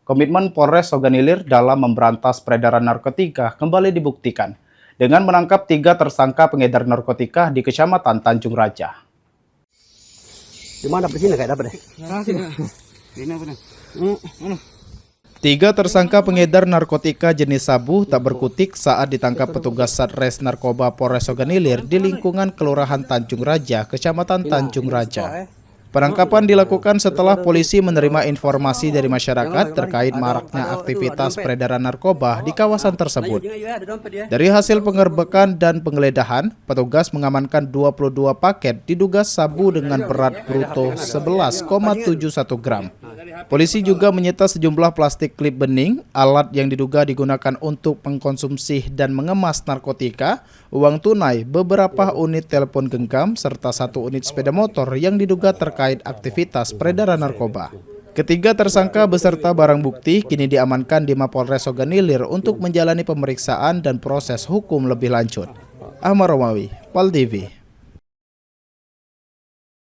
Komitmen Polres Oganilir dalam memberantas peredaran narkotika kembali dibuktikan dengan menangkap 3 tersangka pengedar narkotika di Kecamatan Tanjung Raja. Di mana sini kayak dapat deh? Tiga tersangka pengedar narkotika jenis sabu tak berkutik saat ditangkap petugas Satres Narkoba Polres Oganilir di lingkungan Kelurahan Tanjung Raja, Kecamatan Tanjung Raja. Penangkapan dilakukan setelah polisi menerima informasi dari masyarakat terkait maraknya aktivitas peredaran narkoba di kawasan tersebut. Dari hasil penggerbekan dan penggeledahan, petugas mengamankan 22 paket diduga sabu dengan berat bruto 11,71 gram. Polisi juga menyita sejumlah plastik klip bening, alat yang diduga digunakan untuk mengkonsumsi dan mengemas narkotika, uang tunai, beberapa unit telepon genggam, serta 1 unit sepeda motor yang diduga terkait aktivitas peredaran narkoba. Ketiga tersangka beserta barang bukti kini diamankan di Mapolres Oganilir untuk menjalani pemeriksaan dan proses hukum lebih lanjut. Ahmad Romawi, Pal TV.